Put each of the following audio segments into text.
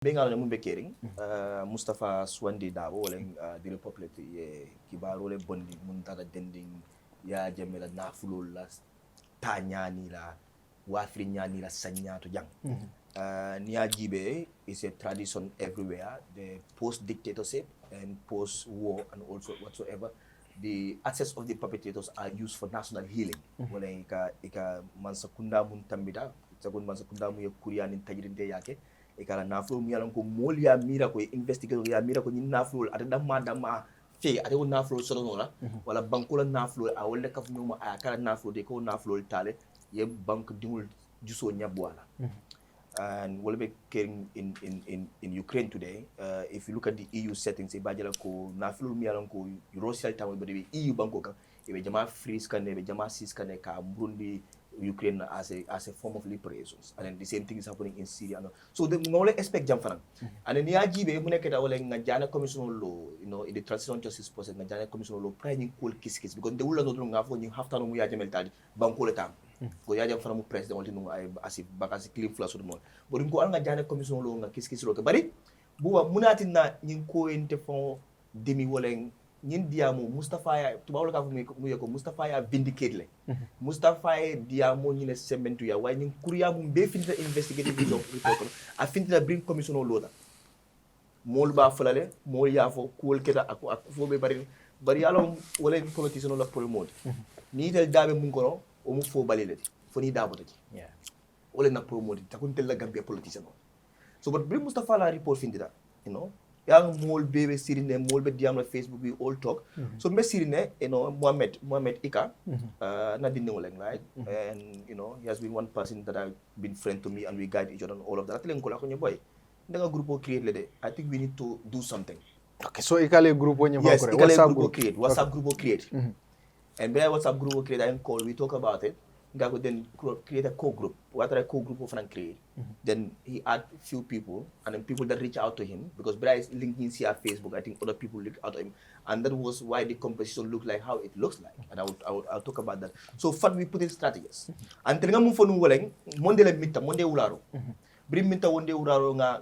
Bengal mun be kering Mustafa Swandi Dabo wala di Republic ye kibaro le bondi mun tata dending ya jamela na fulol la tanyani la wafri nyani la sanyato jang niya jibe is a tradition everywhere, the post dictatorship and post war and also whatsoever the access of the perpetrators are used for national healing wala ika mansakunda mun tambida sagun mansakunda mu ye kuriani tajirinde yake ikala naflo mi yalan ko mol ya mira ko investigator ya mira ko ni naflo ata dama fe ata ko naflo solo la wala banko la naflo a wala ka fu ma a kala naflo de ko naflo tale ye bank dingul juso nyabwala and wala be caring in Ukraine today if you look at the EU settings e bajala ko naflo mi yalan ko Russia tawo be EU banko kan e be jama freeze kan e be jama sis kan ka Burundi Ukraine as a form of liberations, and then the same thing is happening in Syria. So the more expect jam fanan, and then the AGB mune keda wale ngajana commission law, in the transition justice process ngajana commission law praying cool kiss because the wula no ngafo you have to know ya jamel tadi bankole tam. Ko ya jam fanan mu president wali no as bakasi clean flash or more. But ko al ngajana commission law nga kiss lo ke bari buwa munati na nyin ko ente fon demi wale ñin diamo Mustafa ya tubaw la ka fu mu yeko Mustafa ya vindicate le Mustafa ya diamo ñine sementu ya way ñin kuriya mu be finita investigative report a finita bring commission o loda mol ba fulale mol ya fo kuol keta ak fo be bari yalo wala politician la pour mode ni tel dabe mun ko o mu fo balelati fo ni dabo taki wala na pour mode takun tel la gambia politician so but bring Mustafa la report finita yang mol bebe sirine mol be diam la Facebook we all talk so me sirine Mohammed Ika na dinne woleng right and he has been one person that I've been friend to me and we guide each other on all of that len ko la ko boy nga group create le de I think we need to do something. Okay, so ikale group wonye yes, WhatsApp group create and by WhatsApp group create I call we talk about it nga ko then create a co-group what a co-group of an create then he add few people and then people that reach out to him because Bryce is linking here Facebook I think other people look out to him and that was why the composition looked like how it looks like and I'll talk about that so first we put in strategies and tenga mu fonu woleng monde le mitta monde ularo brim mitta wonde ularo nga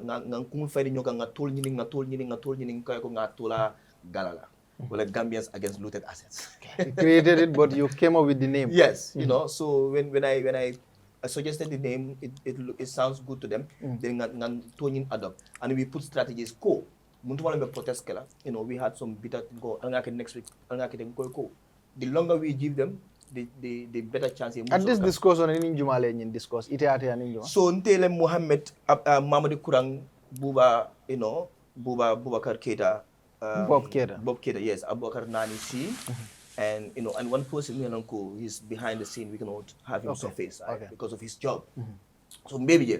kumul faydi nyoka nga tol nyini kay ko nga tola galala well, Gambians against looted assets. You created it, but you came up with the name. Yes, so when I suggested the name, it sounds good to them. Then Tonin adopt, and we put strategies. Ko, muntu wala be protest kala. We had some bitter go. Next week, ko. The longer we give them, the better chance. At this discussion, any Jumale in discourse, ite ate ani Juma. So Ntele Mohammed, Mamadi Kurang, Buba, Bubakar Keita. Bob Keita, yes, Abubakar Nani C, and and one person he's behind the scene. We cannot have him surface because of his job. So maybe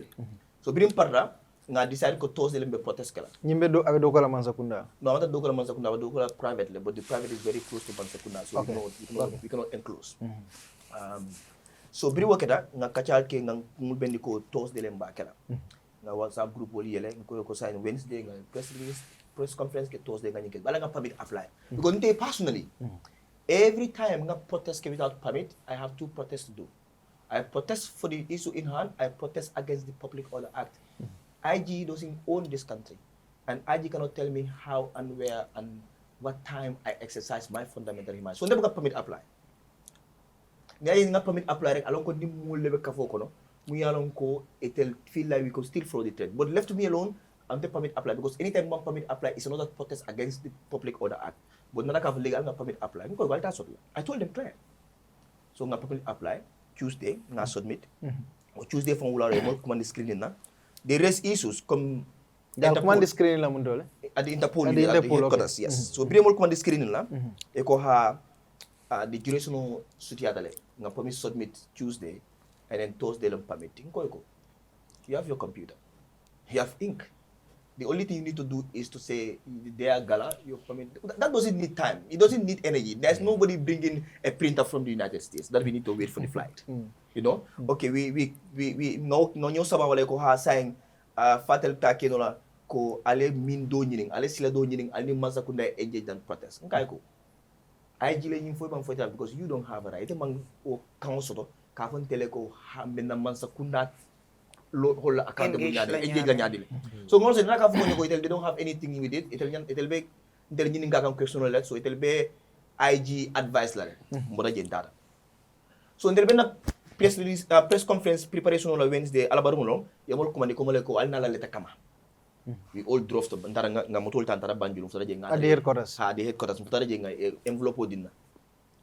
so birim parra nga decide ko tos lembe protest kala. Nyimbe do kala Mansakunda. No, not do kala Mansakunda, but do kala privately, but the private is very close to Mansakunda, so we cannot enclose. So biri wakeda nga kachal ke nga ngulbendi ko tos de lemba kala. Nga WhatsApp group woli yele ko sign Wednesday nga press conference ke Thursday nga nyike bala nga permit apply because nte personally every time nga protest without permit I have two protests to do. I protest for the issue in hand, I protest against the Public Order Act. IG doesn't own this country and IG cannot tell me how and where and what time I exercise my fundamental rights. So never got permit apply nga permit apply rek alon ko nim mo lebe ka foko no mu yalon ko etel feel like we could still fraud the trade but left to me alone and the permit apply because anytime one permit apply is another protest against the Public Order Act. But nada ka legal nga permit apply. I told them try. So nga permit apply Tuesday nga submit. Or Tuesday from wala remote command screening na. They raise issues come command screening la mundole. At the Interpol headquarters, yes. So remote command screening la e ko ha the duration no sutiatale nga permit submit Tuesday and then Thursday lang permitting ko. You have your computer. You have ink. The only thing you need to do is to say, there GALA, your permit. That doesn't need time. It doesn't need energy. There's nobody bringing a printer from the United States that we need to wait for the flight. Okay, we no sama wale ko ha saying fatal take no la ko ale min do nyining, ale sila do nyining, ale masa kunda engage than protest. Nkai ko. I jile yin foi because you don't have a right. Mang o council ka fon tele ko ha menna mansa kunda hold accountable engage la nyadile. Mm-hmm. So ngol se naka fumo ko itel they don't have anything with it. Itel be itel nyini ngakam question la so itel be IG advice la mboda jentata. So itel be na press release press conference preparation on Wednesday alabarumo yamol komandi komole ko alna la leta kama. We all drove to ntara nga motol tantara banjulu futara je nga At the headquarters. the headquarters futara je nga envelope dinna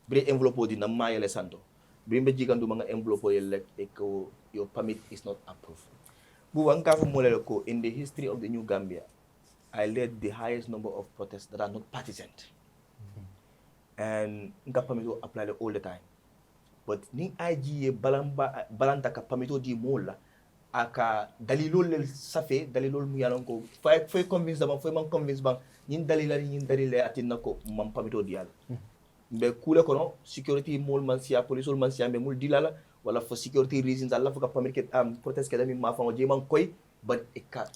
bre envelope dinna mayele santo brimbe jigandu mga envelope yele ko your permit is not approved bu wanka fu molele ko in the history of the new Gambia I led the highest number of protests that are not partisan and nga permit to apply all the time but ni IG balanta ka permit di mola aka dalilol lel safe dalilol mu yalan ko fay convince dama fay man convince bang ñin dalile atin nako mam pamito dial be kule kono security mol man sia police man sia be mul dilala wala for security reasons Allah fuka permit ke protest ke dami ma fa je man koy but eka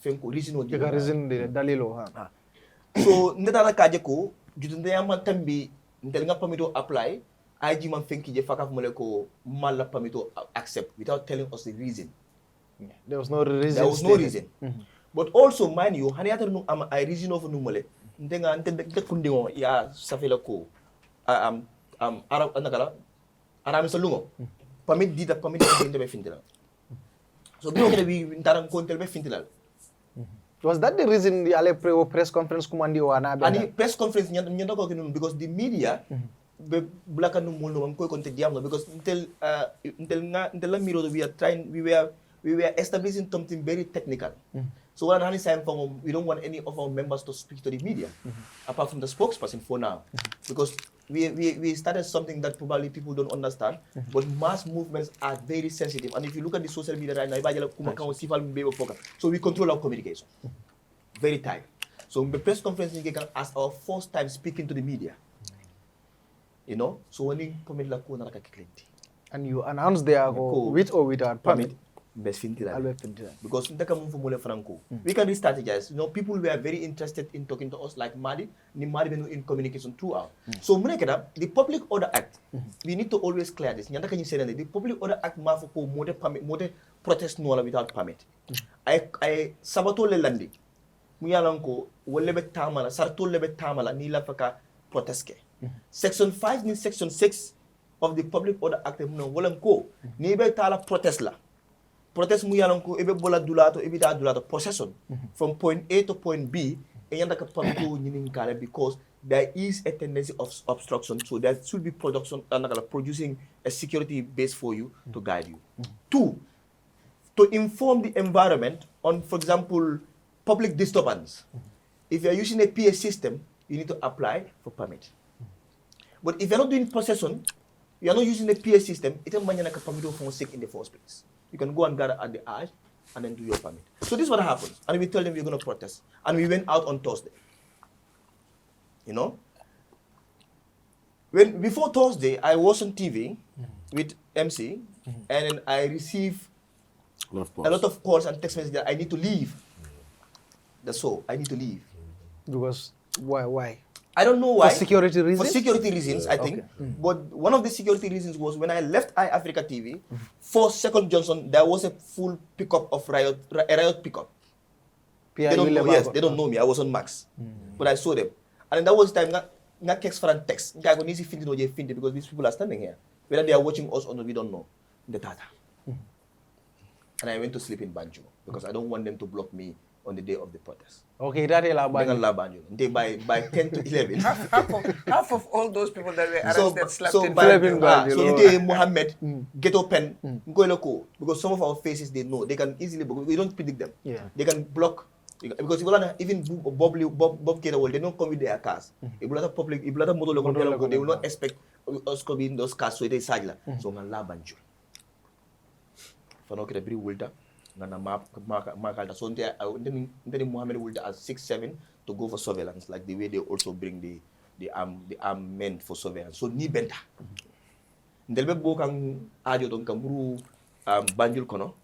fenko reason o Eka reason de dalilo ha. So ndata kaje ko jutande yamma tambi ndel nga pamito apply IG man fenki je fakaf mole ko mala pamito accept without telling us the reason. There was no reason. There was no reason. But also mind you, haniata no am I reason of no mole. Ndenga ntende kundingo ya safela ko ara nakala ara misalungo. Pamit dita pamit dita be fintila. So bino kede wi ntaran ko tel be fintila. Was that the reason the Ale press conference kumandi wana be? Ani press conference nyanda ko kinun because the media be black and mul no ko konte diam because until la miro we were establishing something very technical. So when Hani saying we don't want any of our members to speak to the media apart from the spokesperson for now because we started something that probably people don't understand but mass movements are very sensitive and if you look at the social media right now so we control our communication very tight. So the press conference as our first time speaking to the media. You know, so when you permit la ko na nakakiklinti. And you announced there with or without permit. Best fintila. Because ndaka mun fumule franco. We can re-strategize. You know, people were very interested in talking to us like Madi been in communication throughout. So the Public Order Act, we need to always clear this. Nyanda kanyi say the Public Order Act mafu ko mode protest no without permit. I sabato le landi. Muyalan ko wolebe tamala sarto lebe tamala ni la faka protest ke. Section 5 ni Section 6 of the Public Order Act no wolan ko ni be tala protest la. Protest mu yalan ko ebe bola dulato ebe da dulato procession from point A to point B e yanda ka pamito nyinin kala because there is a tendency of obstruction so there should be producing a security base for you to guide you. 2, to inform the environment on, for example, public disturbance. If you are using a PA system, you need to apply for permit. But if you're not doing procession, you are not using the PA system, it doesn't matter permit for sick in the first place. You can go and gather at the arch and then do your permit. So this is what happens. And we tell them we're going to protest. And we went out on Thursday. You know? Before Thursday, I was on TV with MC, and then I received a lot of calls and text messages that I need to leave. That's all. I need to leave. Because why? I don't know why. For security reasons? For security reasons, I think. But one of the security reasons was when I left iAfrica TV, for Second Johnson, there was a full pickup of a riot pickup. They don't know, yes, they don't know me. I was on Max. But I saw them. And that was the time, not text for text. Because these people are standing here. Whether they are watching us or not, we don't know. The data. And I went to sleep in Banjo because I don't want them to block me on the day of the protest. Okay, that is Banjo. By 10 to 11. half of all those people that were arrested slept in Banjo. So they Mohammed, get open, because some of our faces they know. They can easily, we don't predict them. Yeah. They can block. Because even Bob Keita, they don't come with their cars. If you have public, if you have motor, they will not expect us to be in those cars. So they say, so ngala Banjo. Fano kira biri wulda. Ngana makalda so then Muhammad will at 6-7 to go for surveillance like the way they also bring the armed men for surveillance so ni benta ndelbe bokang adio don kamburu Banjul kono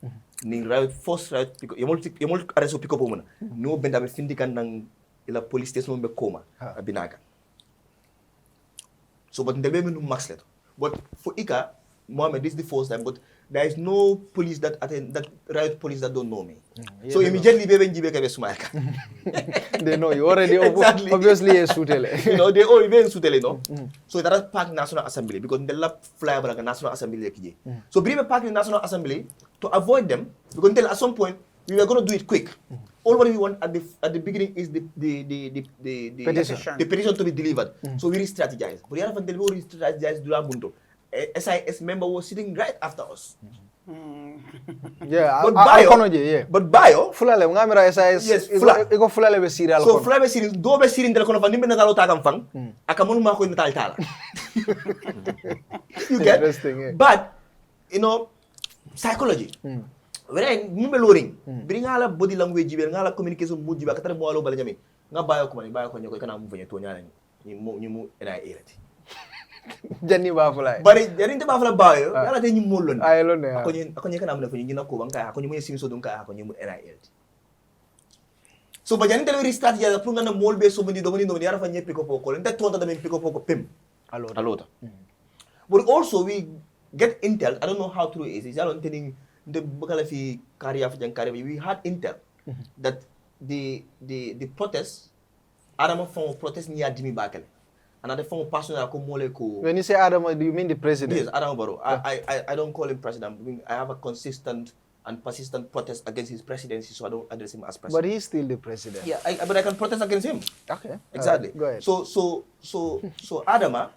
ni right first right yemol arresto pick up mona no benta be findikan nang ila police station be koma binaga so but ndelbe menu max leto but for Ika Muhammad this is the first time but there is no police that riot police that don't know me. Yeah, So immediately they went jibe kabe smile. They know you already. Exactly. Obviously, a sutele. They already been sutele, no. So that is park National Assembly because they love fly like a National Assembly kije. So bring park in National Assembly to avoid them because at some point we were going to do it quick. All what we want at the beginning is the petition to be delivered. So we re-strategize. But the other thing we re-strategize do mundo. SIS member was sitting right after us. Yeah, but bio fulale ngamira SIS. Yes, iko fulale be serial. So fulale be serial do be serial telekono fan nimbe natalo takam fang. Akamon ma ko natal tala. You get? Interesting. But psychology. When mumbe loring, bring ala body language, bring ala communication mood, jiba katare mo alo bala jami. Nga bayo ko nyoko kana mu fanya to nyala ni mu ena irati. Janni ba fulay. Bari jani te ba fula bayo, ala te nyi molon. Ay lo ne. Ako nyi kana mu na fanya ko bang ka ako nyi mu sim so dun ka ako nyi mu ena irati. So ba jani te we restart ya pour ngana mol be so mini do yara fanya pick up ko nte tonta da men pick up ko pim. Alota. But also we get intel, I don't know how true it is. I don't think we had intel that the protests, Adama form protest near Jimmy Bakele. Another form of personal ko. When you say Adama, do you mean the president? Yes, Adama Barrow. I don't call him president. I have a consistent and persistent protest against his presidency, so I don't address him as president. But he's still the president. Yeah, but I can protest against him. Okay. Exactly. Go ahead. So Adama,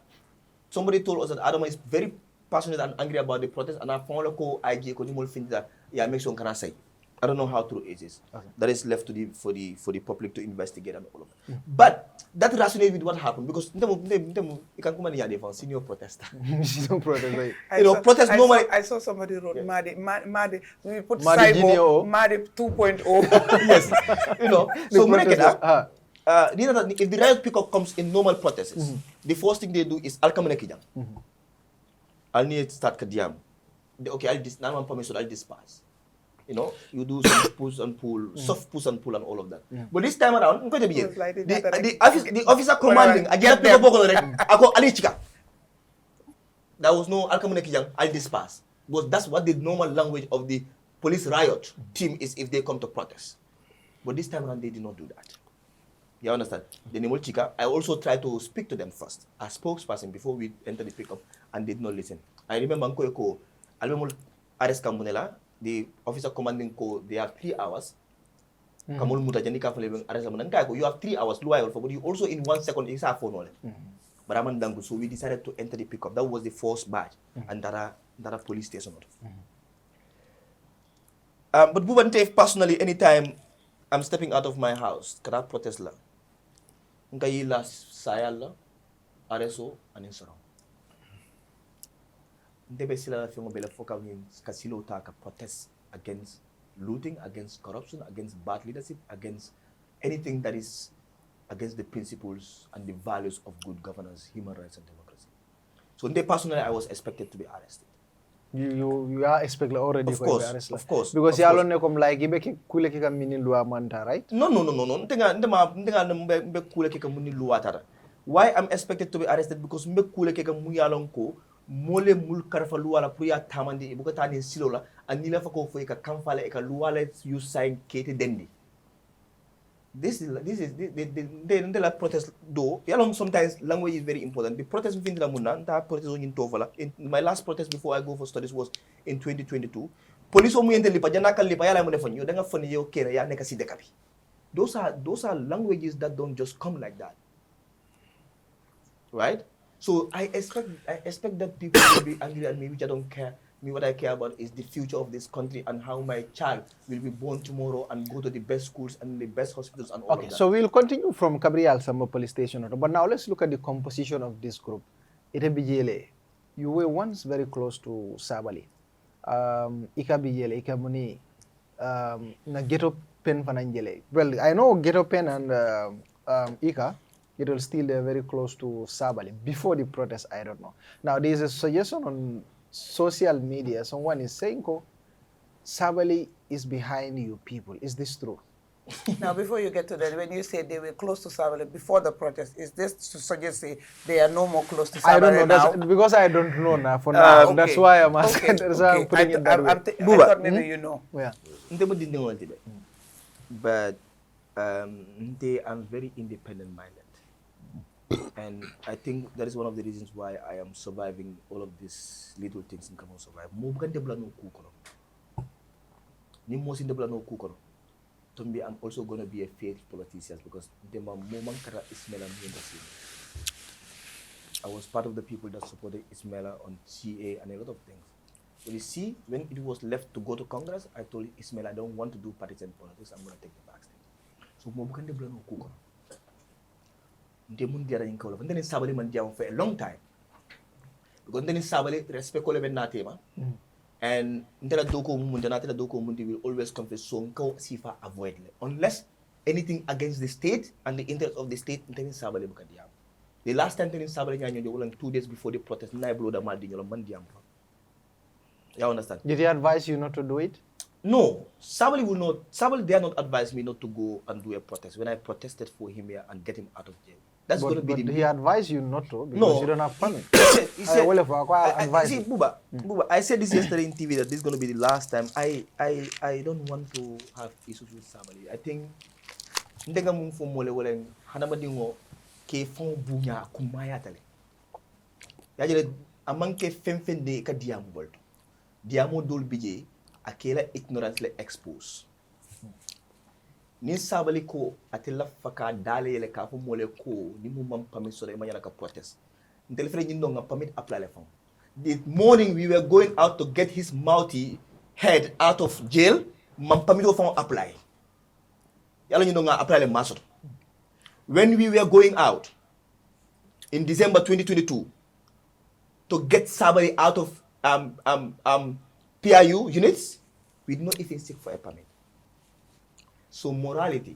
somebody told us that Adama is very passionate and angry about the protest, and I found ko IG ko nimol think that make sure can I say. I don't know how true it is. Okay. That is left to for the public to investigate and all of that. But that resonates with what happened because you can come and defend senior protester. Senior protester. Protest normally. I saw somebody wrote Madi. We put Saibo, Madi 2.0. Yes. So if the riot pickup comes in normal protests, the first thing they do is alkamanekijang. I'll need to start kadiam. Okay, I'll permission, I'll disperse. You do some push and pull, soft push and pull and all of that. But this time around, the officer commanding, there was no alkamanekijang, I'll disperse. Because that's what the normal language of the police riot team is if they come to protest. But this time around, they did not do that. You understand? The Nimol Chika, I also tried to speak to them first, as spokesperson before we enter the pickup, and did not listen. I remember Nkoeko, Almemol arrest Kamunela, the officer commanding ko, they have 3 hours. Kamul Mutajanika for living arrest Kamunela. You have 3 hours, loyal for, but you also in 1 second is our phone. But I'm Dangu, so we decided to enter the pickup. That was the first batch, and Dara police station. But Bubante, personally, anytime I'm stepping out of my house, kada protest la. Ngayila sayala, areso, and insoro. Ndebe sila fiyo bela foka kasilo taka protest against looting, against corruption, against bad leadership, against anything that is against the principles and the values of good governance, human rights, and democracy. So, personally, I was expected to be arrested. You are expected already of course, arrested. Of course. Because you alone come like ibe kule kika mini luwa manta, right? No. Ntenga mbe kule kika muni luwa tara. Why I'm expected to be arrested? Because mbe kule kika muyalon ko mole mul karfa luwa la puya tamandi ibuka tani silo la anila fako fo ika kamfale ika luwa la you sign kete dendi. This is the protest do. Yalong sometimes language is very important. The protest within the Muna, that protest in Tovala. In my last protest before I go for studies was in 2022. Police omu yende lipa jana kan lipa yala mo defon yo danga fon yo kere ya neka si dekabi. Those are languages that don't just come like that. Right? So I expect that people will be angry at me, which I don't care. What I care about is the future of this country and how my child will be born tomorrow and go to the best schools and the best hospitals and all of that. Okay, so we'll continue from Kabrial Samba police station. But now let's look at the composition of this group. Itebijele, you were once very close to Sabali. Ika Bijele, Ika Muni, na Ghetto Pen Fananjele. Well, I know Ghetto Pen and Ika, it will still very close to Sabali. Before the protest, I don't know. Now, there is a suggestion on social media, someone is saying, Sabali is behind you people. Is this true? Now, before you get to that, when you say they were close to Sabali before the protest, is this to suggest say they are no more close to Sabali I don't know. now? That's because I don't know now. For now, Okay. that's why I'm asking. Okay. That's why I'm Okay. putting it that way. I Buba. thought maybe you know. Yeah. But they are very independent minded. And I think that is one of the reasons why I am surviving all of these little things in Kamon survive. Mo bukan debla no kukono. Ni mo sin debla no kukono. To me, I'm also going to be a failed politician because the moment Ismaila I was part of the people that supported Ismaila on CA and a lot of things. But you see, when it was left to go to Congress, I told Ismaila I don't want to do partisan politics. I'm going to take the back step. So mo bukan debla no kukono. They mun diara in Kolof. And then in Sabali man diam for a long time. Because then in Sabali, respect all event natema. And Ndela Doko Mundanatela Doko Mundi will always confess so Nko Sifa avoid it. Unless anything against the state and the interest of the state, then in Sabali Bukadiam. The last time in Sabali Nyanyo, they were 2 days before the protest, Nai blow the Maldino Mandiam. You understand? Did he advise you not to do it? No, Sabali will not. Sabali dare not advise me not to go and do a protest when I protested for him here and get him out of jail. That's going to be but the. he advised you not to because No. you don't have permit. He said, advise see, you. Buba, I said this yesterday in TV that this is going to be the last time. I don't want to have issues with Sabali. I think ndenga mung fo mole wala hanama dingo ke fon bunya kumaya tale. Yajele amang ke femfen de ka diamu bolto. Diamu dol bije akela ignorance le expose. Ni Sabali ko atela faka dale yele ka fo mole ko ni mu mam permit so ma yana ka protest. Ntel fere nyindo nga permit apply le fon. The morning we were going out to get his mouthy head out of jail, mam permit o fon apply. Yala nyindo nga apply le maso. When we were going out in December 2022 to get Sabali out of PIU units, we did not even seek for a permit. So morality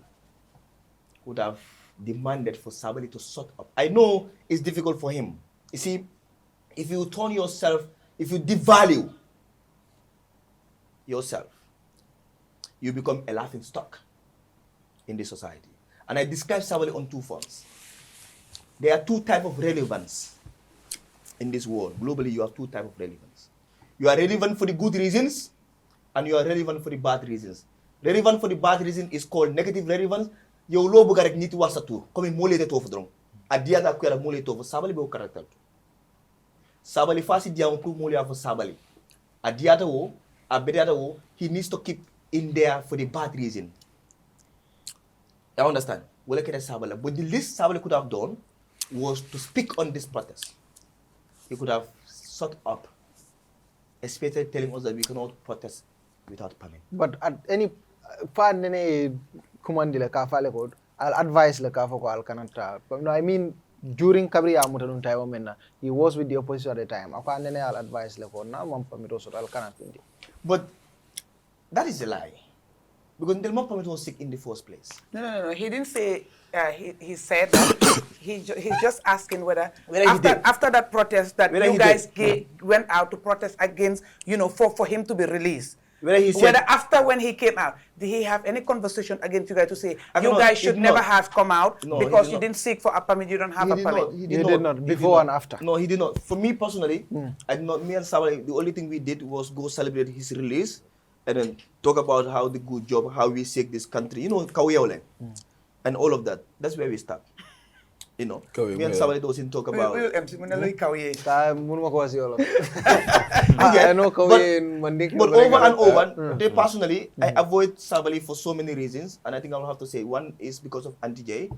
would have demanded for Sabali to sort up. I know it's difficult for him. You see, if you turn yourself, if you devalue yourself, you become a laughing stock in this society. And I describe Sabali on 2 fronts. There are 2 types of relevance in this world. Globally, you have 2 types of relevance. You are relevant for the good reasons, and you are relevant for the bad reasons. Relevant for the bad reason is called negative relevance. Yo lo bugarek niti wasatu. Komi mole de tofu drong. Adia da kuya mole tofu. Sabali be o karakter. Sabali fasi dia mo mole afo Sabali. Adia da wo, abedia da wo. He needs to keep in there for the bad reason. You understand? Wole kete Sabali. But the least Sabali could have done was to speak on this protest. He could have shut up, especially telling us that we cannot protest without permit. But at any fan command la kafale code, I'll advise la kafa ko al kanata. No, I mean during Kabri Amutanun Taiwan, he was with the opposition at the time. I'll advise la code now permit so al kanat. But that is a lie. Because the permit was sick in the first place. No. He didn't say. He said that he's just asking whether he after that protest that Whether you he guys did. went out to protest against, for him to be released. Whether he said, Whether after when he came out, did he have any conversation against you guys to say I you don't know, guys he should did never not. have come out No, he because did you not. didn't seek for a permit, you don't have a permit? He did not. Before and after. No, he did not. For me personally, I did not. Me and Sabali, the only thing we did was go celebrate his release and then talk about how the good job, how we save this country. Kawiyaole. And all of that. That's where we start. Me and Sabali doesn't talk about. I know But over and over, they personally, I avoid Sabali for so many reasons, and I think I'll have to say one is because of Auntie J.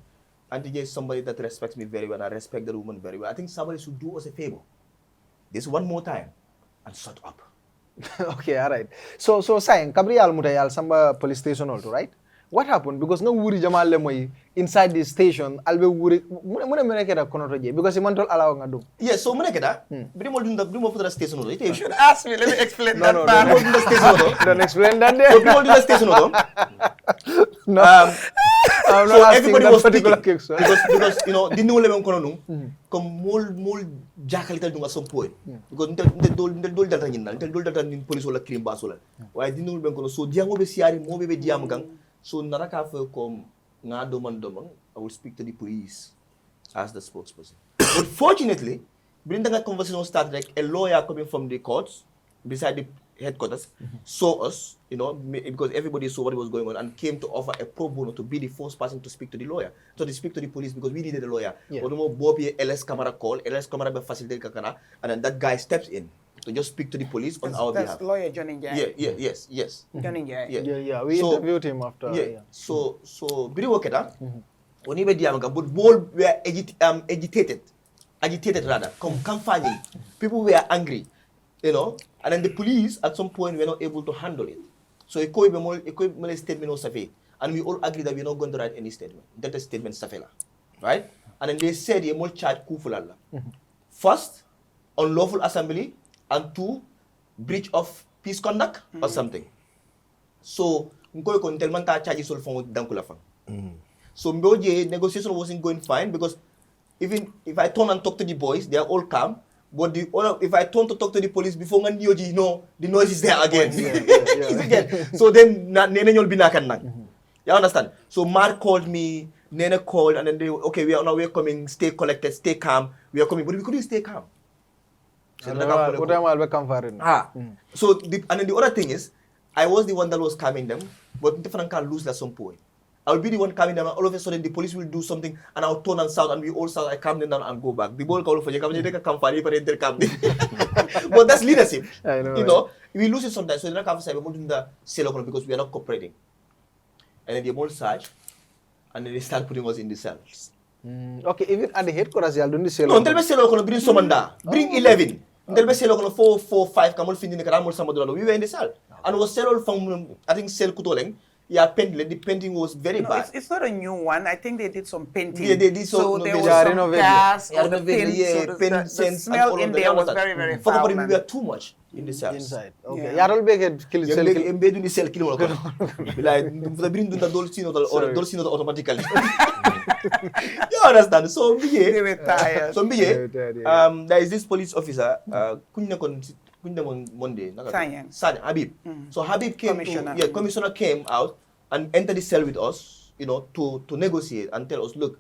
Auntie J is somebody that respects me very well, and I respect the woman very well. I think Sabali should do us a favor. This one more time, and shut up. Okay, all right. So saying Kabri Almutayal Samba police station also, right? What happened? Because no wuri jamal lemoy inside the station albe wuri muna meneke da kono toje because he mantol alaw nga dum. Yes, so meneke da. Bidi mo dunda put the station odo. You should ask me. Let me explain that No, part. Bidi mo dunda station odo. Don't explain that there. So bidi mo dunda station odo. No. I'm So not asking everybody that was particular speaking case. because didn't know lem kono nung comme mol jakalital dunga some point because ndel dol data nyinna ndel dol data nin police wala crime basola waye didn't know ben kono so diango be siari mo be diam gang So naraka kom nga domang, I will speak to the police as the spokesperson. But fortunately, during that conversation started, like a lawyer coming from the courts beside the headquarters saw us, because everybody saw what was going on and came to offer a pro bono to be the first person to speak to the lawyer. So to speak to the police because we needed a lawyer. Yeah. LS Camera call, LS Camera be facilitate kakana, and then that guy steps in to just speak to the police on our behalf. That's lawyer Johnny Jai. Yes. Johnny Jai. Yeah. We interviewed him after. So biri waketa, oni be diamaga, but all were agitated rather, campaigning. People were angry, and then the police at some point were not able to handle it. So it could be a statement of Safi, and we all agree that we're not going to write any statement. That is statement Safela, right? And then they said they will charge kufulala. First, unlawful assembly, and 2, breach of peace conduct or something. So mko ko ntel man ta charge sol fon dankula fang. So mboje negotiation wasn't going fine because even if I turn and talk to the boys, they are all calm. But if I turn to talk to the police before the noise is there again. So then nene nyol binakan nang. You understand? So Mark called me, Nene called, and then we're coming, stay collected, stay calm. We are coming, but we couldn't stay calm. So and then the other thing is, I was the one that was calming them, but different can lose at some point. I'll be the one calming them, and all of a sudden the police will do something, and I'll turn and shout, and we all shout, I calm them down and go back. The ball call for you, but that's leadership. I know, We lose it sometimes. So because we are not cooperating. And then they all search, and then they start putting us in the cells. Okay, even at the headquarters, you're doing the cell. No, tell me bring somanda, bring 11. Tell me 4, 5, come on, finish the caramel samadolo. We were in the cell, and was cell from I think cell kutoleng. Yeah, the painting was very bad. It's not a new one. I think they did some painting. Yeah, they did so there was some gas or the paint. The smell in there was very, very foul. We were too much in the cells. Inside. Okay. Yarol beke kill cell. Embedded in the cell kill. Like the bring the dolcino or dolcino automatically. You understand? So they were tired. So there is this police officer. Monday, Sanya, Habib. So Habib came commissioner came out and entered the cell with us, to negotiate and tell us, look,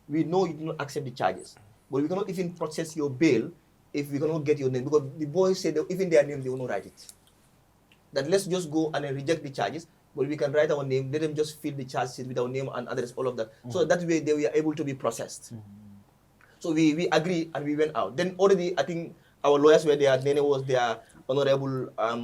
we know you do not accept the charges, but we cannot even process your bail if we cannot get your name, because the boys said that even their name they will not write it. That let's just go and reject the charges, but we can write our name, let them just fill the charge sheet with our name and address, all of that. So that way they were able to be processed. So we agreed and we went out. Then already I think our lawyers were there. Nene was there. Honorable Ba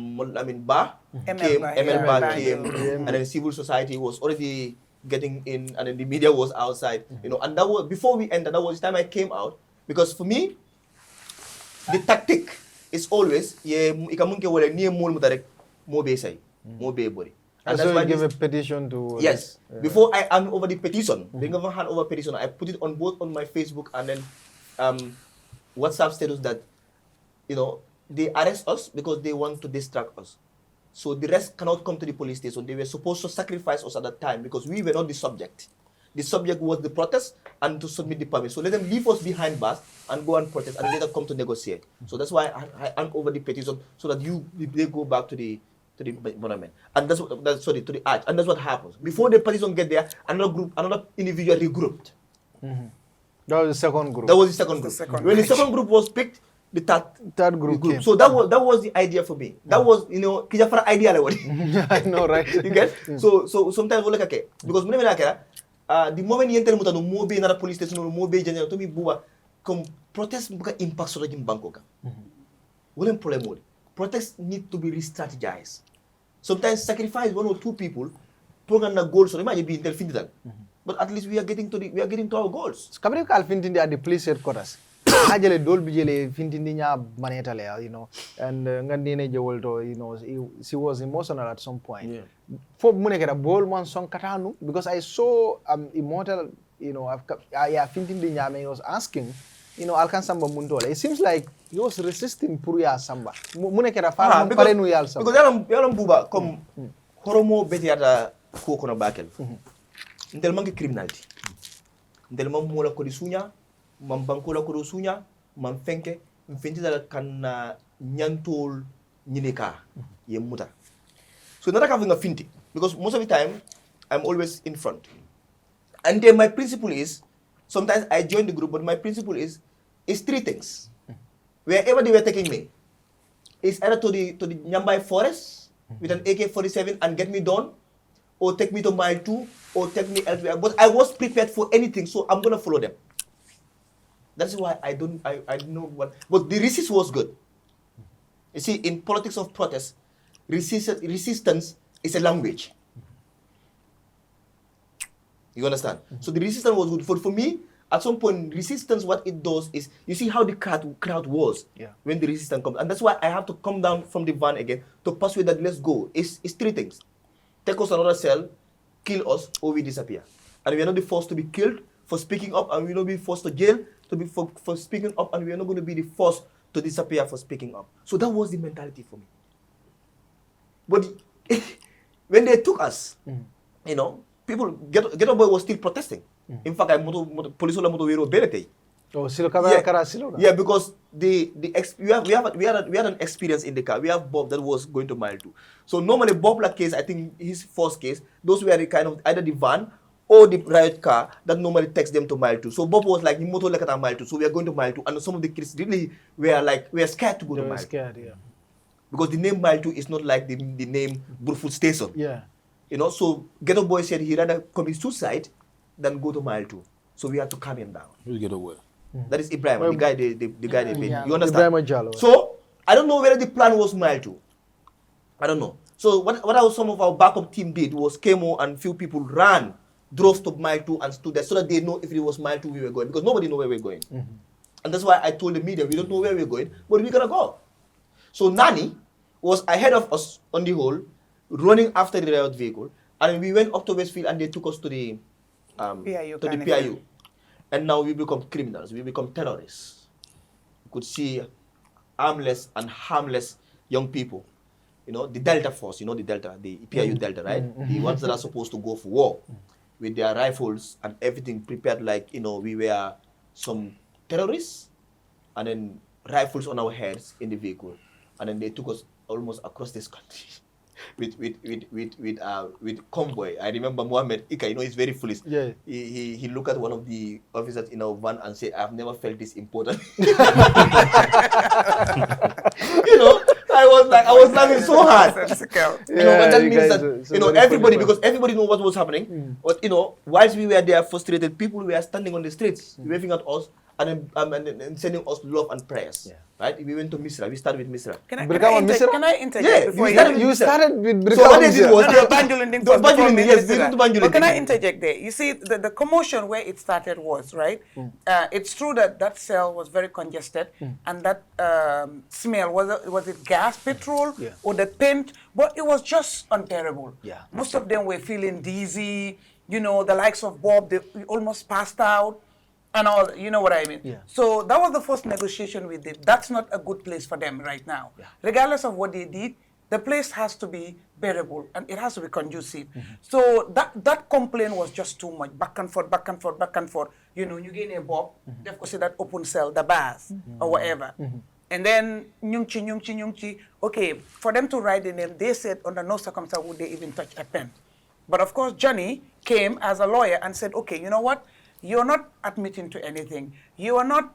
came, came, and then civil society was already getting in, and then the media was outside. And that was before we entered. That was the time I came out, because for me, the tactic is always ikamunke wale niye mol mutarek mo be say mo be body. And that's why I give a petition to. Yes. Before I hand over the petition, the government hand over petition. I put it on both on my Facebook and then WhatsApp status that they arrest us because they want to distract us. So the rest cannot come to the police station. They were supposed to sacrifice us at that time because we were not the subject. The subject was the protest and to submit the permit. So let them leave us behind bars and go and protest and later come to negotiate. So that's why I hand over the petition so that they go back to the monument. And to the arch. And that's what happens. Before the petition get there, another individual regrouped. That was the second group. When the second group was picked, the third group came. So that was the idea for me. That was kijafara idea I know, right? You get? So sometimes we look because the moment you enter no more be another police station, no more be general to me buba come protest buka impact so in Bangkok. What problem? Protests need to be re-strategized. Sometimes sacrifice 1 or 2 people, program na goals so imagine being intel. But at least we are getting to our goals. Kabri kal fintindi at the police headquarters. Ajale dol bijele fintindi nya maneta le, and ngandine jewolto, she was emotional at some point. For munekera ball man song katanu because I saw immortal, fintindi nya me was asking, alkan samba mundola. It seems like he was resisting puruya samba. Munekera fara parenu yal samba. Because yalam buba comme horomo betiata ko kono bakel. Ndel mangi criminality. Ndel mam mola ko di sunya, mam banko la ko do sunya, mam fenke, mfenti dala kan nyantol nyineka ye muta. So nada ka finti because most of the time I'm always in front. And then my principle is, sometimes I join the group, but my principle is three things. Wherever they were taking me, it's either to the Nyambai forest with an AK-47 and get me done, or take me to mile 2, or take me elsewhere. But I was prepared for anything, so I'm gonna follow them. That's why I don't know what. But the resist was good. You see, in politics of protest, resistance is a language. You understand? So the resistance was good. For me, at some point, resistance, what it does is, you see how the crowd was when the resistance comes. And that's why I have to come down from the van again to persuade that let's go. It's three things. Take us another cell, kill us, or we disappear. And we are not the first to be killed for speaking up, and we will not be forced to jail for speaking up, and we are not going to be the first to disappear for speaking up. So that was the mentality for me. But when they took us, you know, people, Ghetto Boy was still protesting. In fact, police moto wero belete. Oh, silo kara silo. Yeah, because we had an experience in the car. We have Bob that was going to mile 2. So normally Bob like case, I think his first case, those were the kind of either the van or the riot car that normally takes them to mile 2. So Bob was like, moto like at mile 2. So we are going to mile 2. And some of the kids really were scared to go to mile 2. Scared, yeah. Because the name mile 2 is not like the name Burfoot Station. Yeah. You know, so Ghetto Boy said he'd rather commit suicide than go to mile 2. So we had to calm him down. Who's Ghetto Boy? That is Ibrahim, the guy they paid. Yeah. You understand? Ibrahim Jallo. So I don't know whether the plan was mile 2. I don't know. So what some of our backup team did was Kemo and few people drove to mile 2 and stood there so that they know if it was mile 2 we were going, because nobody know where we're going. And that's why I told the media we don't know where we're going, but we're gonna go. So Nani was ahead of us on the whole, running after the riot vehicle, and we went up to Westfield and they took us to the PIU. And now we become criminals, we become terrorists. You could see armless and harmless young people. You know, the Delta Force, you know the Delta, the PIU Delta, right? The ones that are supposed to go for war with their rifles and everything prepared like, you know, we were some terrorists, and then rifles on our heads in the vehicle. And then they took us almost across this country. with convoy. I remember Mohammed Ika, you know, he's very foolish. Yeah. He looked at one of the officers in our van and said, I've never felt this important. You know, I was laughing so hard. You know, but that means that, you know, everybody, because everybody knew what was happening. But, you know, whilst we were there frustrated, people were standing on the streets, waving at us and sending us love and prayers. Yeah. Right? We went to Misra. We started with Misra. Can I interject Yeah, before you started with So what they did was But can I interject there? You see, the commotion where it started was, right? It's true that cell was very congested, and that smell, was it gas, petrol, or the paint? But it was just unbearable. Yeah. Most of them were feeling dizzy. You know, the likes of Bob, they almost passed out. And all, you know what I mean? Yeah. So that was the first negotiation we did. That's not a good place for them right now. Yeah. Regardless of what they did, the place has to be bearable and it has to be conducive. So that complaint was just too much. Back and forth, back and forth, back and forth. You know, you get a Bob, they have to say that open cell, the bars, or whatever. And then, nyungchi. Okay, for them to write the name, they said under no circumstance would they even touch a pen. But of course, Johnny came as a lawyer and said, okay, you know what? You're not admitting to anything. You are not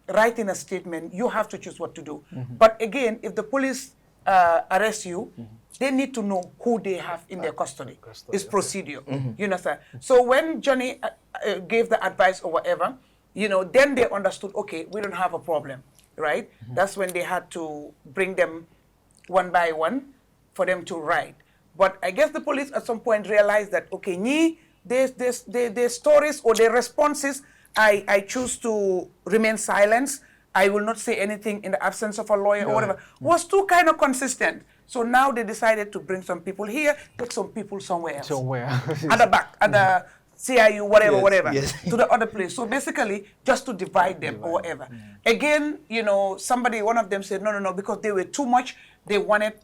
writing a statement. You have to choose what to do. But again, if the police arrest you, they need to know who they have in their custody. It's procedure. You understand? So when Johnny gave the advice or whatever, you know, then they understood, okay, we don't have a problem, right? That's when they had to bring them one by one for them to write. But I guess the police at some point realized that, okay, their stories or their responses, I choose to remain silent. I will not say anything in the absence of a lawyer or whatever, was too kind of consistent. So now they decided to bring some people here, take some people somewhere else. At the back, at the CIU, whatever, to the other place. So basically, just to divide them or whatever. Again, you know, one of them said, no, because they were too much. They wanted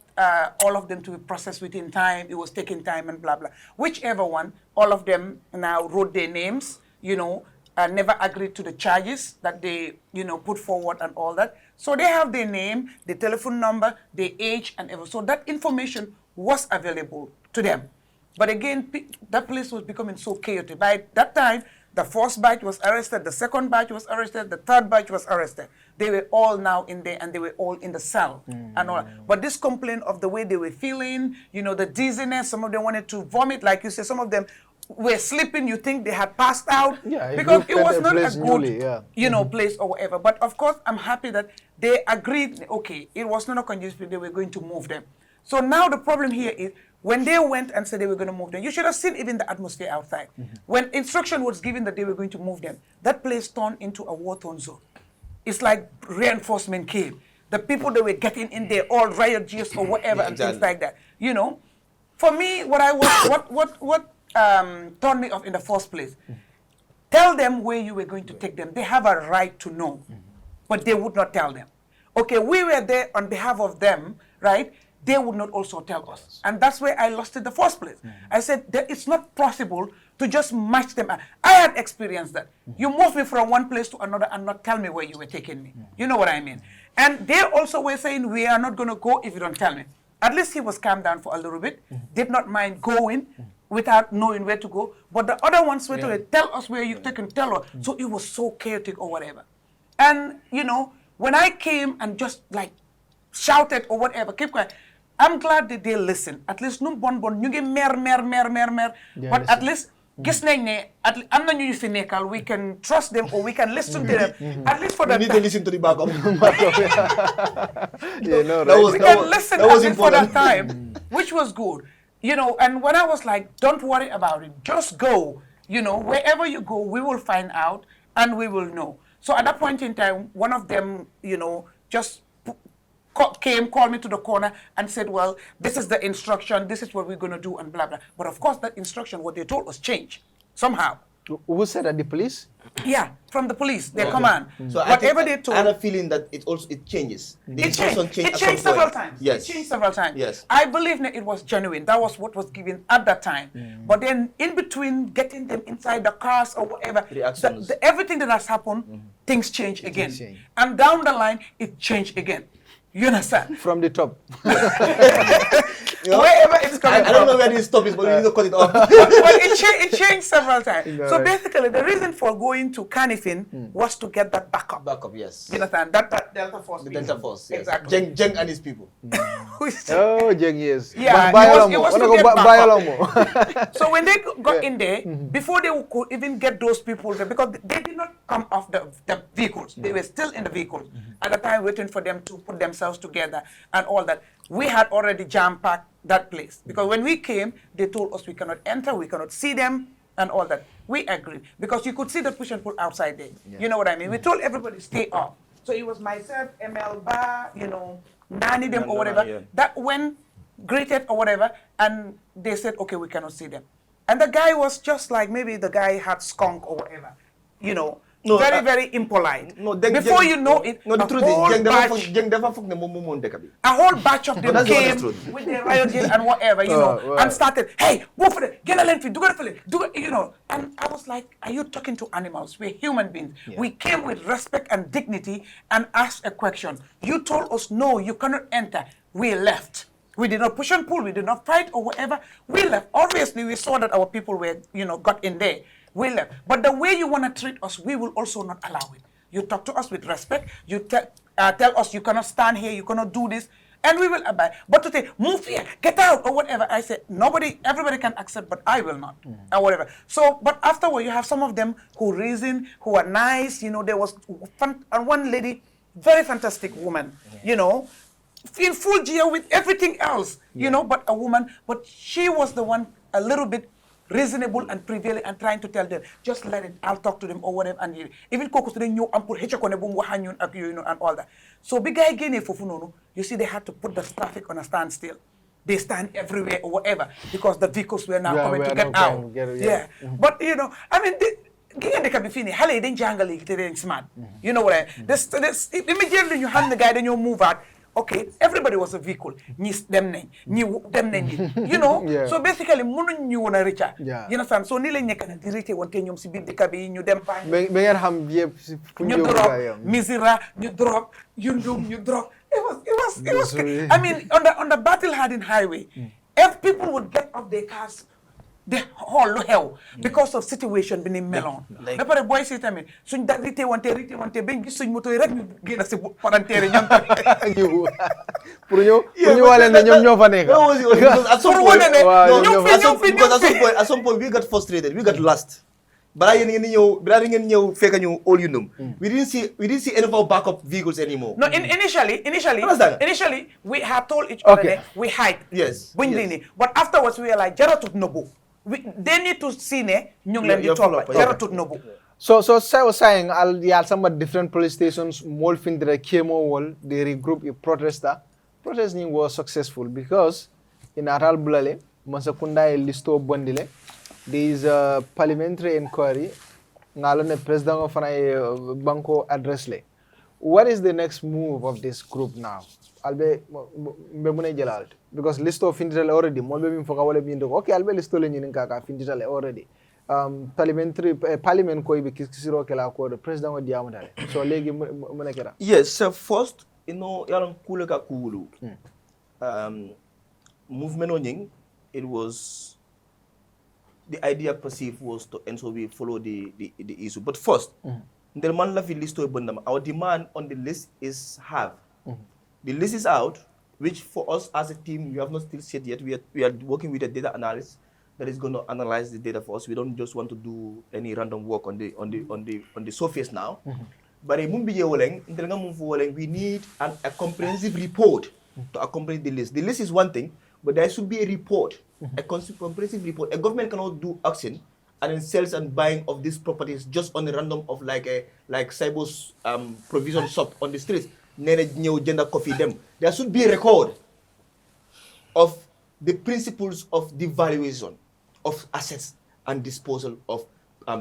all of them to be processed within time. It was taking time and blah, blah. Whichever one, all of them now wrote their names, you know, never agreed to the charges that they, you know, put forward and all that. So they have their name, their telephone number, their age, and everything. So that information was available to them. But again, that place was becoming so chaotic. By that time, the first batch was arrested, the second batch was arrested, the third batch was arrested. They were all now in there, and they were all in the cell and all. But this complaint of the way they were feeling, you know, the dizziness, some of them wanted to vomit, like you said, some of them were sleeping, you think they had passed out, because it was not a good, you know, place or whatever. But of course, I'm happy that they agreed, okay, it was not a conducive, they were going to move them. So now the problem here is, when they went and said they were going to move them, you should have seen even the atmosphere outside. When instruction was given that they were going to move them, that place turned into a war-torn zone. It's like reinforcement came. The people that were getting in there, all riot gears or whatever, and things like that. You know, for me, what I was, what turned me off in the first place, tell them where you were going to take them. They have a right to know, but they would not tell them. Okay, we were there on behalf of them, right? They would not also tell us. And that's where I lost it in the first place. I said that it's not possible to just match them. I had experienced that. You move me from one place to another and not tell me where you were taking me. You know what I mean? And they also were saying, we are not going to go if you don't tell me. At least he was calmed down for a little bit, did not mind going without knowing where to go. But the other ones were to tell us where you take and tell us. So it was so chaotic or whatever. And, you know, when I came and just like shouted or whatever, keep quiet, I'm glad that they listen. At least no bon ñu ngi mer. But at least gis nañ ne am na ñu fi nekkal, we can trust them or we can listen to them. At least for that. We need to listen to the backup. We can listen at least for that time, which was good. You know, and when I was like, don't worry about it, just go. You know, wherever you go, we will find out and we will know. So at that point in time, one of them, you know, just called me to the corner and said, well, this is the instruction, this is what we're going to do, and blah, blah. But of course, that instruction, what they told us, changed somehow. Who said that? The police? Yeah, from the police, their command. So whatever they told. I had a feeling that it changes. It changed several times. Yes. It changed several times. Yes. I believe that it was genuine. That was what was given at that time. But then in between getting them inside the cars or whatever, everything that has happened, things change again. And down the line, it changed again. You understand? From the top. Wherever it's coming from. I don't know where this top is, but we need to cut it off. But it changed several times. So basically, the reason for going to Kanifing was to get that backup. Backup, yes. You understand? That Delta Force. The Delta Force, yes. Exactly. Jeng and his people. Oh, Jeng, yes. Yeah, it was to get backup. So when they got in there, before they could even get those people there, because they did not come off the vehicles. They were still in the vehicles at the time, waiting for them to put themselves together and all that. We had already jam-packed that place. Because when we came, they told us we cannot enter, we cannot see them, and all that. We agreed. Because you could see the push and pull outside there. You know what I mean? We told everybody, stay off. So it was myself, ML Ba, you know, Nani them or whatever, that went, greeted or whatever, and they said, okay, we cannot see them. And the guy was just like, maybe the guy had skunk or whatever, you know. Very impolite. Before you know it, a whole batch of them came with their riot gear and whatever, you know, and started, hey, go for it, get a lengthy, do it, you know. And I was like, are you talking to animals? We're human beings. We came with respect and dignity and asked a question. You told us, no, you cannot enter. We left. We did not push and pull. We did not fight or whatever. We left. Obviously, we saw that our people were, you know, got in there. We left. But the way you want to treat us, we will also not allow it. You talk to us with respect. You tell us you cannot stand here, you cannot do this, and we will abide. But to say, move here, get out, or whatever, I said, everybody can accept, but I will not, or whatever. So, but afterward, you have some of them who reason, who are nice. You know, there was one lady, very fantastic woman, you know, in full gear with everything else, you know, but a woman, but she was the one a little bit reasonable and prevailing and trying to tell them, just let it, I'll talk to them or whatever. And even Kokos and all that. So big guy again, you see, they had to put the traffic on a standstill. They stand everywhere or whatever because the vehicles were now coming to get out. But you know, I mean, they can be finished. Hale then jungle they smart. You know what I mean? This immediately you hand the guy, then you move out. Okay, everybody was a vehicle. You know, so basically, you want to reach out. You understand? So, you can direct one thing, you dem you drop, you drop. It was. I mean, on the battle hardened highway, if people would get off their cars the whole lu xew because of situation bi ni meloon ba pare booy si tamit suñ da rité wante bañ gis suñ moto yi rek ñu génn si palanteer yi ñoom tamit pour ñu wale ne ñoom ñoo fa nekk. At some point we got frustrated, we got lost. But ngeen ñëw fekk ñu all you know. We didn't see any of our backup vehicles anymore. No, initially, we had told each Okay. other we hide. Yes. But afterwards, we were like, Jaratut Nobu. They need to see ne, ñu ngi leen di topp, Jaratut Nobu. So I was saying, some different police stations, more findre KMO wall, they regroup a protester. Protesting was successful because in Aral Bulale, Masakunda listo bondile, there is a parliamentary inquiry. Ngalone president of an banco address le. What is the next move of this group now? Albe mbemune jalal because listo finditale already. Molbe bim foka wale bindo. Okay, albe listo le nyinin kaka finditale already. Parliament ko ibe kisiro kala ko president wa diamudale. So legi mune kera. Yes, so first, yalang kule ka kulu. Movement onying, it was the idea perceived was to, and so we follow the issue. But first, the man la list our demand on the list is have. The list is out, which for us as a team we have not still said yet. We are working with a data analyst that is going to analyze the data for us. We don't just want to do any random work on the surface now. But we need a comprehensive report to accompany the list. The list is one thing, but there should be a report, a comprehensive report. A government cannot do auction and then sales and buying of these properties just on a random of like Saibo's provision shop on the streets. Gender coffee them. There should be a record of the principles of the valuation of assets and disposal of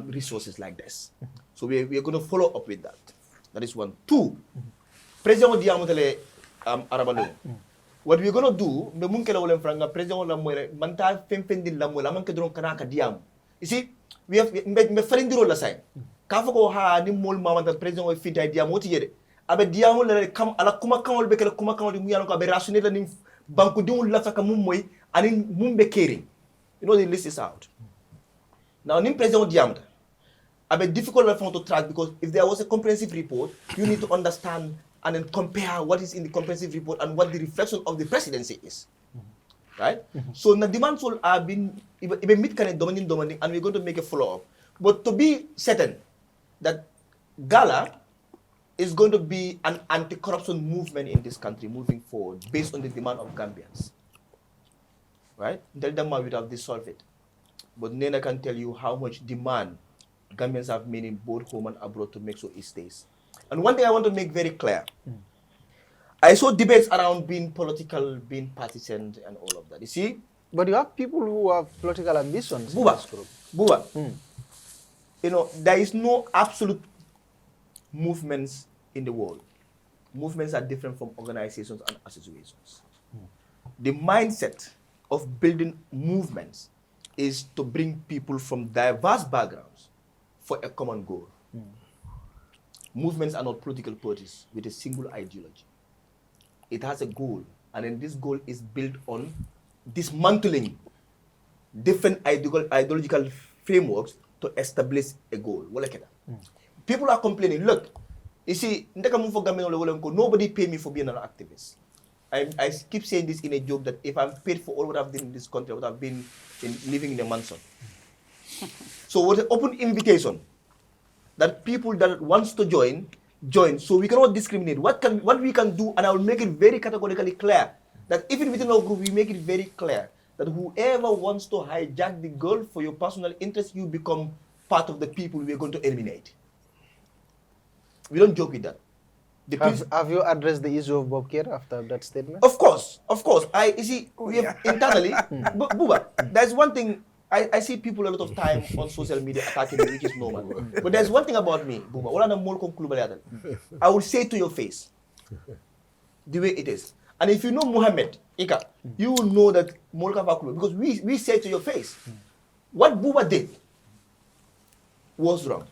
resources like this. So we are going to follow up with that. That is one. Two, President Diamotele Arabalo. What we're going to do, you see, we have friend role aside. Kafako ha ni mol mamanta president of Fita Diamoti yere. Abe Diamo le kam ala kuma kamol bekele kuma kamol di muyano ko abe rationale ni banku di la faka mum moy ani mumbe caring. You know the list is out. Now nim president Diamota abe difficult to track because if there was a comprehensive report, you need to understand and then compare what is in the comprehensive report and what the reflection of the presidency is. Right? So the demands will have been even meet kind of domain, and we're going to make a follow-up. But to be certain that GALA is going to be an anti-corruption movement in this country moving forward based on the demand of Gambians. Right? Tell them we have dissolved it. But Nena can tell you how much demand Gambians have made in both home and abroad to make sure it stays. And one thing I want to make very clear. I saw debates around being political, being partisan, and all of that. You see? But you have people who have political ambitions. Buba. You know, there is no absolute movements in the world. Movements are different from organizations and associations. The mindset of building movements is to bring people from diverse backgrounds for a common goal. Movements are not political parties with a single ideology. It has a goal, and then this goal is built on dismantling different ideological frameworks to establish a goal. People are complaining, look, you see, nobody pay me for being an activist. I keep saying this in a joke that if I'm paid for all what I've done in this country, I would have been living in a mansion. So what an open invitation that people that wants to join. So we cannot discriminate. What we can do, and I will make it very categorically clear, that even within our group, we make it very clear that whoever wants to hijack the goal for your personal interest, you become part of the people we are going to eliminate. We don't joke with that. Have you addressed the issue of Bob Kerr after that statement? Of course. You see, we have internally, Buba, there's one thing. I see people a lot of time on social media attacking me, which is normal. But there's one thing about me, Buba. I will say to your face the way it is. And if you know Muhammad, Ika, you will know that because we say to your face, what Buba did was wrong.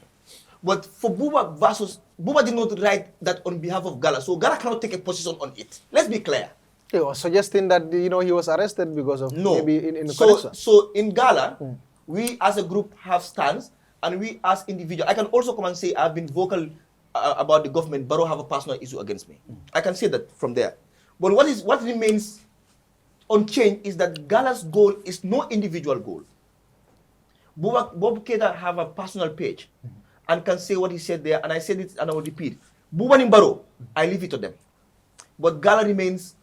But for Buba did not write that on behalf of GALA, so GALA cannot take a position on it. Let's be clear. He was suggesting that he was arrested because of maybe in so in GALA, We as a group have stance, and we as individual. I can also come and say I've been vocal about the government. Barrow have a personal issue against me. I can say that from there. But what remains unchanged is that GALA's goal is no individual goal. Bob Keita have a personal page and can say what he said there, and I said it and I will repeat. Buba Nimbaro, I leave it to them. But GALA remains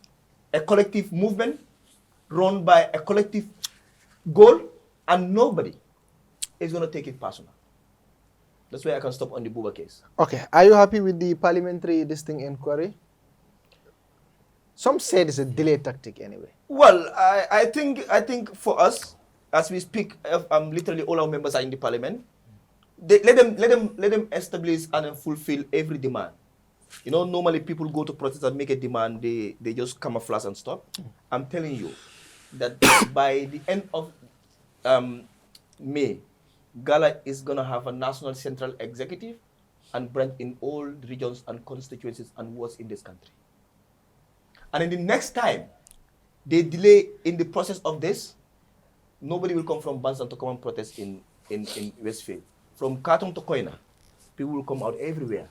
a collective movement run by a collective goal, and nobody is going to take it personal. That's why I can stop on the Buba case. Okay, are you happy with the parliamentary distinct inquiry? Some said it's a delay tactic anyway. Well, I think for us, as we speak, literally all our members are in the parliament. Let them establish and fulfill every demand. You know, normally people go to protest and make a demand, they just camouflage and stop. I'm telling you that by the end of May, GALA is going to have a national central executive and branch in all regions and constituencies and wards in this country. And in the next time they delay in the process of this, nobody will come from Bansan to come and protest in Westfield. From Khartoum to Koina, people will come out everywhere.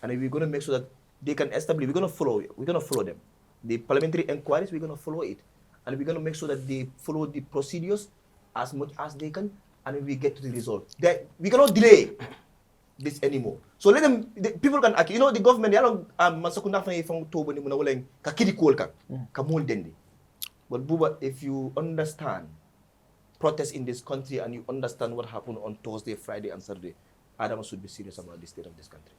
And we're going to make sure that they can establish, we're going to follow them. The parliamentary inquiries, we're going to follow it. And we're going to make sure that they follow the procedures as much as they can, and we get to the result. We cannot delay this anymore. So let them, people can act. You know, the government, but Buba, if you understand protests in this country and you understand what happened on Thursday, Friday, and Saturday, Adam should be serious about the state of this country.